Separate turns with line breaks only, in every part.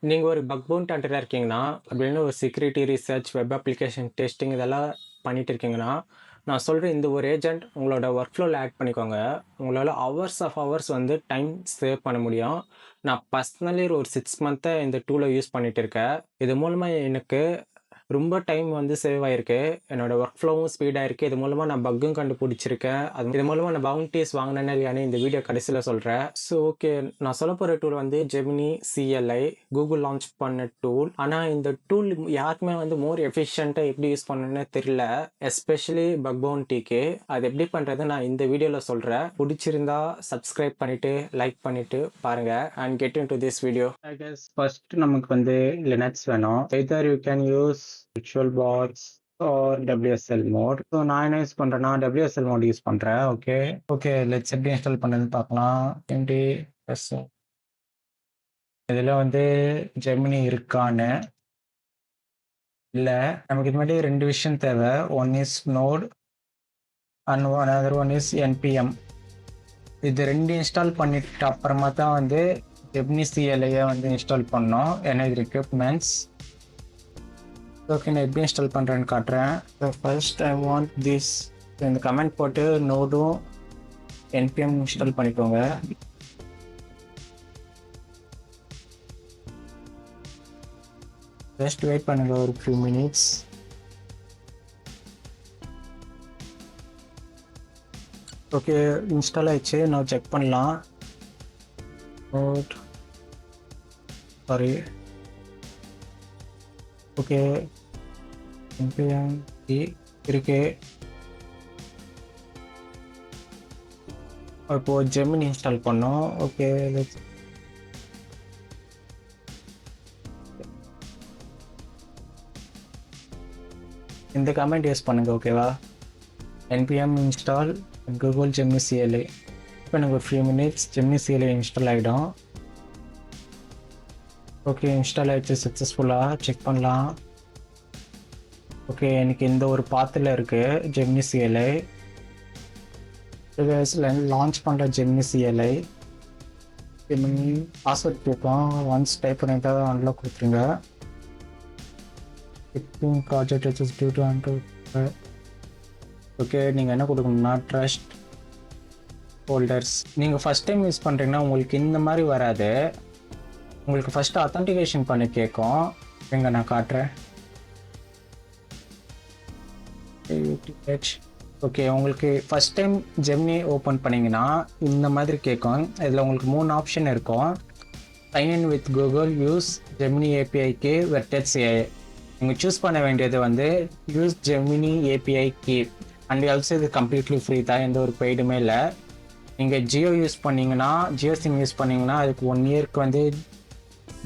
நீங்க ஒரு buck bound ஹண்டரா இருக்கீங்கன்னா, அப்படின்னு ஒரு security research, web application testing இதெல்லாம் பண்ணிட்டு இருக்கீங்கன்னா, நான் சொல்ற இந்த ஒரு ஏஜென்ட் உங்களோட ஒர்க் ஃப்ளோல ஆட் பண்ணிக்கோங்க. உங்களால ஹவர்ஸ் ஆஃப் ஹவர்ஸ் வந்து டைம் சேவ் பண்ண முடியும். நான் பர்சனலி ஒரு 6 மந்த்தா இந்த டூல யூஸ் பண்ணிட்டு இருக்கேன். இது மூலமா எனக்கு ரொம்ப டைம் வந்து சேவ் ஆயிருக்கு. என்னோட ஒர்க் ஃப்ளோவும் ஸ்பீடா இருக்கு. இது மூலமா நான் பக்கும் கண்டுபிடிச்சிருக்கேன். இது மூலமா நான் பவுண்டீஸ் வாங்குனேனா இல்லையான்னு இந்த வீடியோ கடைசில சொல்றேன். ஓகே, நான் சொல்லப் போற டூல் வந்து ஜெமினி CLI, கூகுள் லான்ச் பண்ண டூல். ஆனா இந்த டூல் யாருக்குமே வந்து மோர் எஃபிஷியன்ட்டா எப்படி யூஸ் பண்ணணும்னே தெரியல. எஸ்பெஷலி பக் பவுண்டிக்கு. அது எப்படி பண்றது நான் இந்த வீடியோல சொல்றேன். பிடிச்சிருந்தா சப்ஸ்கிரைப் பண்ணிட்டு, லைக் பண்ணிட்டு பாருங்க. And get into this video. I guess first நமக்கு வந்து லினக்ஸ் வேணும். Either you can use virtual bots or WSL mode. So நான் என்ன யூஸ் பண்றேன்னா WSL மோட் யூஸ் பண்றேன். ஓகே லெட்ஸ் எப்படி இன்ஸ்டால் பண்ணதுன்னு பார்க்கலாம். MD இதுல வந்து ஜெமினி இருக்கான்னு இல்ல. நமக்கு இது மாதிரி ரெண்டு விஷயம் தேவை. One is node and another one is NPM. இது ரெண்டு இன்ஸ்டால் பண்ணிட்டு அப்புறமா தான் வந்து ஜெமினி CLI வந்து இன்ஸ்டால் பண்ணோம். எனது ரெக்யூப்மெண்ட்ஸ். ஓகே, நான் எப்படி இன்ஸ்டால் பண்ணுறேன்னு காட்டுறேன். First I want this. இந்த கமெண்ட் போட்டு நோடும் NPM இன்ஸ்டால் பண்ணிக்கோங்க. ஜஸ்ட் வெயிட் பண்ணுங்க ஒரு ஃபியூ மினிட்ஸ். ஓகே, இன்ஸ்டால் ஆயிடுச்சு. நான் செக் பண்ணலாம். Note sorry. ஓகே, NPM இருக்கு. இப்போ ஜெமினி இன்ஸ்டால் பண்ணோம். ஓகே, இந்த கமெண்ட் யூஸ் பண்ணுங்க. ஓகேவா? NPM install Google Gemini CLI. இப்போ எனக்கு ஒரு few minutes Gemini CLI install ஆகிடும். ஓகே, இன்ஸ்டால் ஆகிடுச்சு சக்ஸஸ்ஃபுல்லாக. செக் பண்ணலாம். ஓகே, எனக்கு இந்த ஒரு பாத்தில் இருக்குது ஜெமினி CLI. லான்ச் பண்ணுற ஜெமினி CLI பாஸ்வேர்ட் கேட்போம். ஒன்ஸ் டைப் பண்ணிட்டா அன்லாக் கொடுத்துருங்க. ப்ராஜெக்ட் டியூ டு ஓகே, நீங்கள் என்ன கொடுக்கணும்னா ட்ரஸ்ட் ஹோல்டர்ஸ். நீங்கள் ஃபஸ்ட் டைம் யூஸ் பண்ணுறீங்கன்னா உங்களுக்கு இந்த மாதிரி வராது. உங்களுக்கு ஃபஸ்ட்டு அத்தன்டிகேஷன் பண்ணி கேட்கும். எங்கே நான் காட்டுறேன். ஓகே, உங்களுக்கு ஃபஸ்ட் டைம் ஜெமினி ஓப்பன் பண்ணிங்கன்னா இந்த மாதிரி கேட்கும். இதில் உங்களுக்கு 3 ஆப்ஷன் இருக்கும். Sign in with Google, use Gemini API Vertex AI. நீங்கள் சூஸ் பண்ண வேண்டியது வந்து use Gemini API key. And also இது கம்ப்ளீட்லி ஃப்ரீ தான், எந்த ஒரு பெய்டுமே இல்லை. நீங்கள் ஜியோ சிம் யூஸ் பண்ணிங்கன்னா அதுக்கு 1 இயர்க்கு வந்து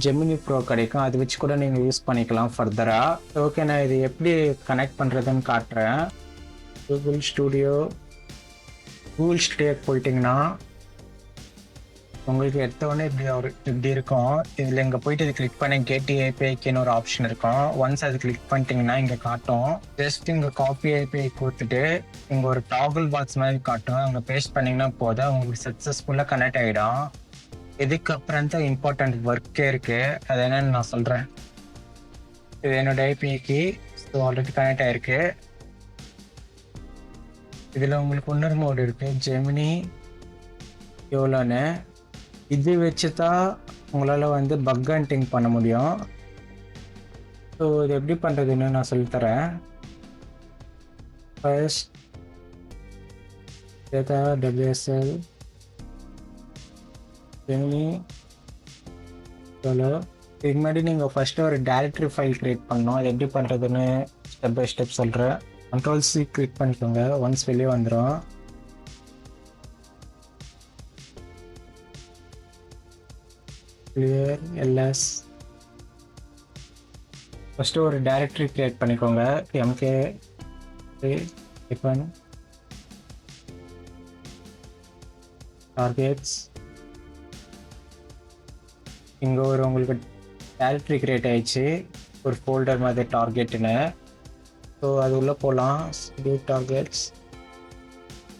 ஜெமினி ப்ரோ கிடைக்கும். அது வச்சு கூட நீங்கள் யூஸ் பண்ணிக்கலாம் ஃபர்தராக. ஓகே, நான் இது எப்படி கனெக்ட் பண்ணுறதுன்னு காட்டுறேன். கூகுள் ஸ்டுடியோ போயிட்டிங்கன்னா உங்களுக்கு எடுத்தோடனே இப்படி இருக்கும். இதில் இங்கே போயிட்டு இது கிளிக் பண்ணி கேட் APIக்குன்னு ஒரு ஆப்ஷன் இருக்கும். ஒன்ஸ் அது கிளிக் பண்ணிட்டீங்கன்னா இங்கே காட்டும். ஜஸ்ட் இங்கே காப்பி API கொடுத்துட்டு இங்கே ஒரு டாகுல் பாக்ஸ் மாதிரி காட்டும். அங்கே பேஸ்ட் பண்ணிங்கன்னா போதும், உங்களுக்கு சக்ஸஸ்ஃபுல்லாக கனெக்ட் ஆகிடும். இதுக்கப்புறம் தான் இம்பார்ட்டன்ட் ஒர்க்கே இருக்குது. அது என்னன்னு நான் சொல்கிறேன். இது என்னோட APIக்கு ஆல்ரெடி கனெக்ட் ஆகிருக்கு. இதில் உங்களுக்கு இன்னொரு மோடு இருக்குது, ஜெமினி எவ்வளோன்னு. இது வச்சு தான் உங்களால் வந்து பக் ஹண்டிங் பண்ண முடியும். ஸோ இது எப்படி பண்ணுறதுன்னு நான் சொல்லித்தரேன். ஃபர்ஸ்ட் டேட்டா WSL ஜெமினி எவ்வளோ. இதுக்கு முன்னாடி நீங்கள் ஃபஸ்ட்டு ஒரு டைரக்டரி ஃபைல் க்ரியேட் பண்ணணும். அது எப்படி பண்ணுறதுன்னு ஸ்டெப் பை ஸ்டெப் சொல்கிறேன். Ctrl+C கிளிக் பண்ணிக்கோங்க. ஒன்ஸ் வெளியே வந்துடும். clear ls. ஃபஸ்ட்டு ஒரு டைரக்டரி கிரியேட் பண்ணிக்கோங்க. MK targets. இங்கே ஒரு உங்களுக்கு டைரக்டரி கிரியேட் ஆயிடுச்சு, ஒரு ஃபோல்டர் மாதிரி டார்கெட்டுன்னு. ஸோ அது உள்ளே போகலாம். டார்கெட்ஸ்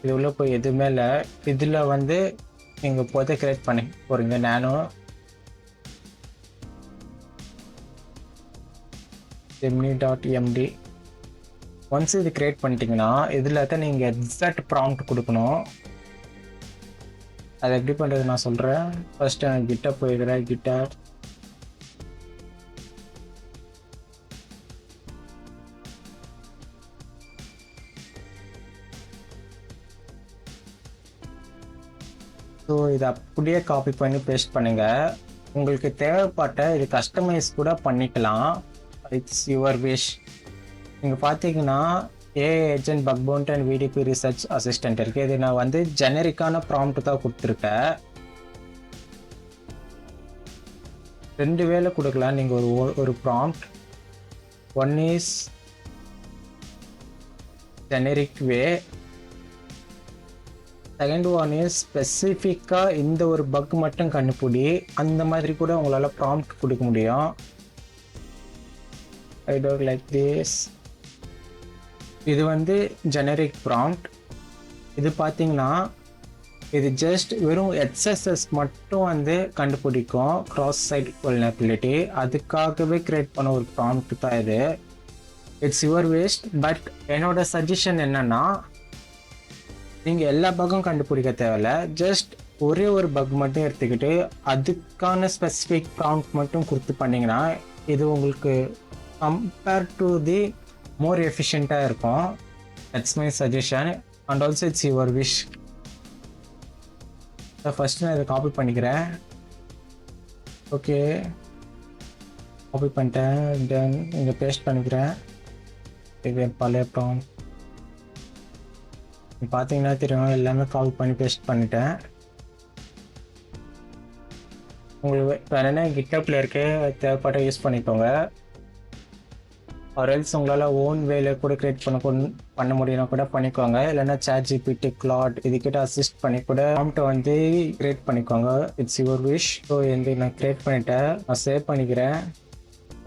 இது உள்ளே போய் எதுவுமே இல்லை. இதில் வந்து நீங்கள் இப்போதை கிரியேட் பண்ணி போகிறீங்க. நானோ gemini.md. ஒன்ஸ் இது கிரியேட் பண்ணிட்டீங்கன்னா இதில் தான் நீங்கள் எக்ஸாக்ட் ப்ராம்ப்ட் கொடுக்கணும். அதை எப்படி பண்ணுறது நான் சொல்கிறேன். ஃபர்ஸ்ட் நான் கிட்டார் போய்க்கிறேன். கிட்டார் ஸோ இதை அப்படியே காப்பி பண்ணி பேஸ்ட் பண்ணுங்கள். உங்களுக்கு தேவைப்பட்ட இது கஸ்டமைஸ் கூட பண்ணிக்கலாம். It's your wish. நீங்கள் பார்த்தீங்கன்னா AI agent buck boundary and VDP research assistant இருக்குது. இது நான் வந்து ஜெனரிக்கான ப்ராம்ப்ட் தான் கொடுத்துருக்கேன். 2 வேலை கொடுக்கலாம் நீங்கள் ஒரு prompt. One is generic way, second one is ஸ்பெசிஃபிக்காக இந்த ஒரு பக் மட்டும் கண்டுபிடி. அந்த மாதிரி கூட உங்களால் ப்ராம்ப்ட் கொடுக்க முடியும். I don't like this. இது வந்து ஜெனரிக் ப்ராம்ப்ட். இது பார்த்தீங்கன்னா இது ஜஸ்ட் வெறும் எக்ஸசஸ் மட்டும் வந்து கண்டுபிடிக்கும், கிராஸ் சைட் வல்னரபிலிட்டி. அதுக்காகவே கிரியேட் பண்ண ஒரு ப்ராம்ப்ட் தான் இது. It's your waste. பட் என்னோட சஜஷன் என்னன்னா, நீங்கள் எல்லா பக்கும் கண்டுபிடிக்க தேவையில்ல. ஜஸ்ட் ஒரே ஒரு பக் மட்டும் எடுத்துக்கிட்டு அதுக்கான ஸ்பெசிஃபிக் ப்ராம்ப்ட் மட்டும் கொடுத்து பண்ணிங்கன்னா இது உங்களுக்கு கம்பேர் டு தி மோர் எஃபிஷியண்ட்டாக இருக்கும். That's my suggestion and also it's your wish. First நான் இதை காப்பி பண்ணிக்கிறேன். ஓகே, காப்பி பண்ணிட்டேன். தென் இங்கே பேஸ்ட் பண்ணிக்கிறேன். இது பழைய ப்ராம்ப்ட் பார்த்தீங்கன்னா தெரியும், எல்லாமே காப்பி பண்ணி பேஸ்ட் பண்ணிட்டேன். உங்களுக்கு வேணுன்னா கிட்டப்பில் இருக்கு, தேவைப்பட்ட யூஸ் பண்ணிக்கோங்க. ஆர்எல்ஸ் உங்களால் ஓன் வேலை கூட கிரியேட் பண்ண முடியும்னா கூட பண்ணிக்கோங்க. இல்லைன்னா ChatGPT, Claude இதுக்கிட்ட அசிஸ்ட் பண்ணி கூட ப்ராம்ப்ட்டை வந்து கிரியேட் பண்ணிக்கோங்க. It's your wish. ஸோ இந்த நான் கிரியேட் பண்ணிட்டேன். நான் சேவ் பண்ணிக்கிறேன்.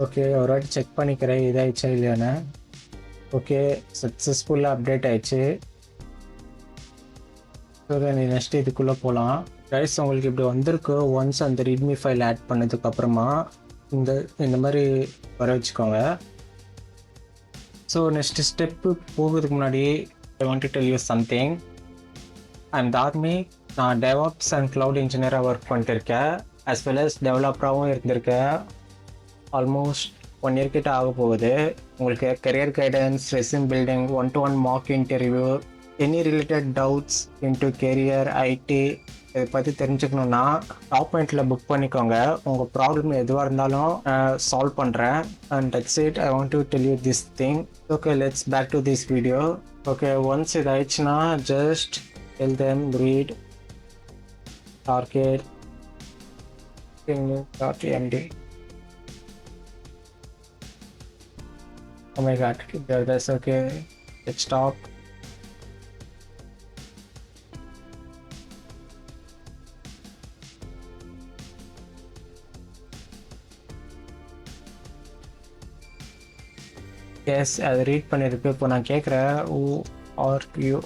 ஓகே, ஒரு வாட்டி செக் பண்ணிக்கிறேன் இதாகிடுச்சா இல்லையான்னு. ஓகே, சக்ஸஸ்ஃபுல்லாக அப்டேட் ஆயிடுச்சு. ஸோ நீ நெக்ஸ்ட் இதுக்குள்ளே போகலாம். கைஸ், உங்களுக்கு இப்படி வந்திருக்கு. ஒன்ஸ் அந்த ரீட்மி ஃபைல் ஆட் பண்ணதுக்கப்புறமா இந்த மாதிரி வர வச்சுக்கோங்க. ஸோ நெக்ஸ்ட் ஸ்டெப்பு போகிறதுக்கு முன்னாடி I want to tell you something. I'm Tharmi. நான் டெவாப்ஸ் அண்ட் க்ளவுட் இன்ஜினியராக ஒர்க் பண்ணிட்டு இருக்கேன். ஆஸ் வெல் அஸ் டெவலப்பராகவும் இருந்திருக்கேன். ஆல்மோஸ்ட் 1 year கிட்ட ஆக போகுது. உங்களுக்கு career guidance, resume building, 1-to-1 mock interview, any related doubts into career, IT இதை பற்றி தெரிஞ்சுக்கணுன்னா டாப் பாயிண்டில் புக் பண்ணிக்கோங்க. உங்கள் ப்ராப்ளம் எதுவாக இருந்தாலும் சால்வ் பண்ணுறேன். And that's it. I want to tell you this thing. Okay, let's back to this video. Okay, once இது ஆயிடுச்சுன்னா just tell them read target .md. Oh my god, that's okay. Let's stop. Yes, அதை read பண்ணியிருக்கு. இப்போ நான் கேட்குறேன், who are you?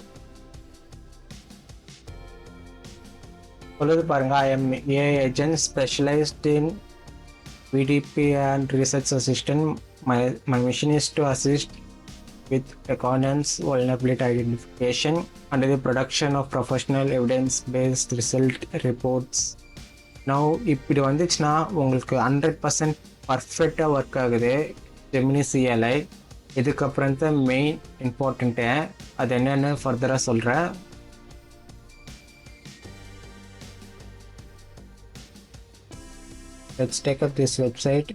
சொல்லுது பாருங்க. I am AI agent specialized in VDP and research assistant. My mission is to assist with recordance, vulnerability identification and the production of professional evidence-based result reports. Now இப்படி வந்துச்சுன்னா உங்களுக்கு 100% பர்ஃபெக்டாக work ஆகுது Gemini CLI. இதுக்கப்புறம் தான் main important. அது என்னென்னு ஃபர்தராக சொல்கிறேன். Let's take up this website.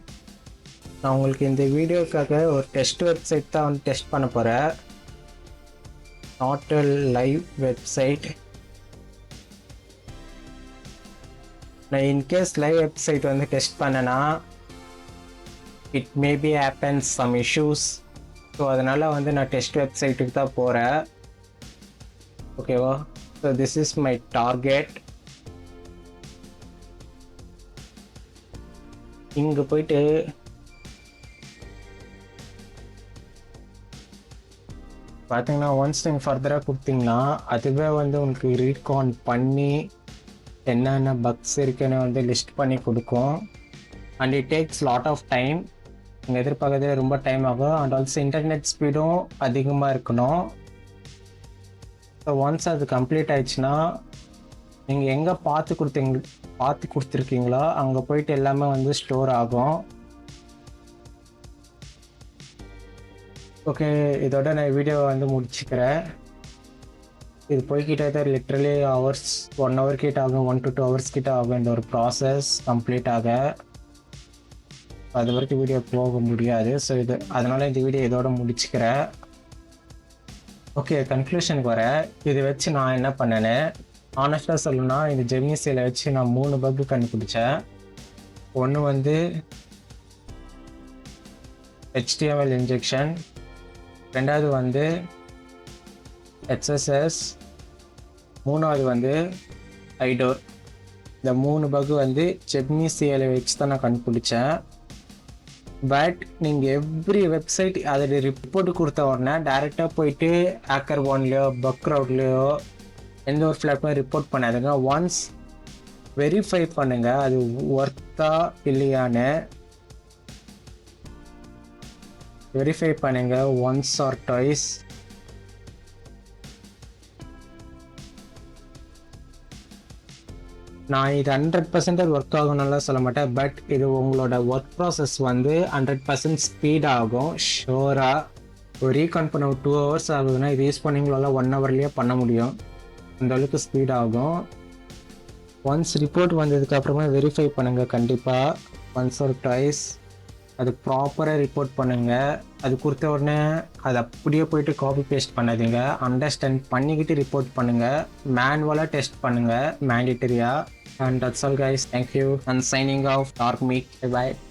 நான் உங்களுக்கு இந்த வீடியோக்காக ஒரு டெஸ்ட் வெப்சைட் தான் வந்து டெஸ்ட் பண்ண போகிறேன். Not a live website. நான் இன்கேஸ் லைவ் வெப்சைட் வந்து டெஸ்ட் பண்ணேன்னா it maybe happens some issues. So அதனால் வந்து நான் டெஸ்ட் வெப்சைட்டுக்கு தான் போகிறேன். ஓகேவா? So this is my target. இங்கே போயிட்டு பார்த்தீங்கன்னா ஒன்ஸ் நீங்கள் ஃபர்தராக கொடுத்தீங்கன்னா அதுவே வந்து உங்களுக்கு ரீகான் பண்ணி என்னென்ன பக்ஸ் இருக்குன்னு வந்து லிஸ்ட் பண்ணி கொடுக்கும். And it takes lot of time. நீங்கள் எதிர்பார்க்கறதே ரொம்ப டைம் ஆகும். அண்ட் ஆல்சோ இன்டர்நெட் ஸ்பீடும் அதிகமாக இருக்கணும். ஸோ ஒன்ஸ் அது கம்ப்ளீட் ஆயிடுச்சுன்னா நீங்கள் எங்கே பார்த்து கொடுத்துருக்கீங்களோ அங்கே போயிட்டு எல்லாமே வந்து ஸ்டோர் ஆகும். ஓகே, இதோட நான் வீடியோவை வந்து முடிச்சுக்கிறேன். இது போய்கிட்டே தான் லிட்ரலி ஹவர்ஸ் 1 hour கிட்ட ஆகும், 1 to 2 hours கிட்ட ஆகும் இந்த ஒரு ப்ராசஸ் கம்ப்ளீட் ஆக. அது வரைக்கும் வீடியோ போக முடியாது. ஸோ அதனால் இந்த வீடியோ இதோட முடிச்சுக்கிறேன். ஓகே, கன்க்ளூஷனுக்கு வரேன். இதை வச்சு நான் என்ன பண்ணேன்னு ஆனஸ்டாக சொல்லணும்னா, இந்த ஜெமினி சேலை வச்சு நான் 3 பக்கு கண்டுபிடிச்சேன். ஒன்று வந்து HTML இன்ஜெக்ஷன், ரெண்டாவது வந்து XSS, மூணாவது வந்து ஐடோர். இந்த 3 பக்கு வந்து ஜெமினி சேலை வச்சு தான் நான் கண்டுபிடிச்சேன். பட் நீங்கள் எவ்ரி வெப்சைட் அதில் ரிப்போர்ட் கொடுத்த உடனே டேரெக்டாக போயிட்டு HackerOneலையோ பக்ரவுட்லையோ எந்த ஒரு பிளாட்ஃபார்ம் ரிப்போர்ட் பண்ணாதுங்க. ஒன்ஸ் வெரிஃபை பண்ணுங்கள் அது ஒர்த்தா இல்லையான்னு. வெரிஃபை பண்ணுங்கள் ஒன்ஸ் ஆர் ட்வைஸ். நான் இது 100% ஒர்க் ஆகும்னுலாம் சொல்ல மாட்டேன். பட் இது உங்களோட ஒர்க் ப்ராசஸ் வந்து 100% ஸ்பீட் ஆகும் ஷோராக. ஒரு ரீகான் பண்ண 2 hours ஆகுதுன்னா இது யூஸ் பண்ணிங்களால 1 hourலேயே பண்ண முடியும். அந்த அளவுக்கு ஸ்பீட் ஆகும். ஒன்ஸ் ரிப்போர்ட் வந்ததுக்கப்புறமா வெரிஃபை பண்ணுங்கள் கண்டிப்பாக ஒன்ஸ் ஆர் ட்வைஸ். அது ப்ராப்பராக ரிப்போர்ட் பண்ணுங்கள். அது கொடுத்த உடனே அது அப்படியே போயிட்டு காப்பி பேஸ்ட் பண்ணாதீங்க. அண்டர்ஸ்டாண்ட் பண்ணிக்கிட்டு ரிப்போர்ட் பண்ணுங்கள். மேனுவலாக டெஸ்ட் பண்ணுங்கள் மேண்டிட்டரியாக. And that's all guys. Thank you. I'm signing off. Dark Meat. Bye bye.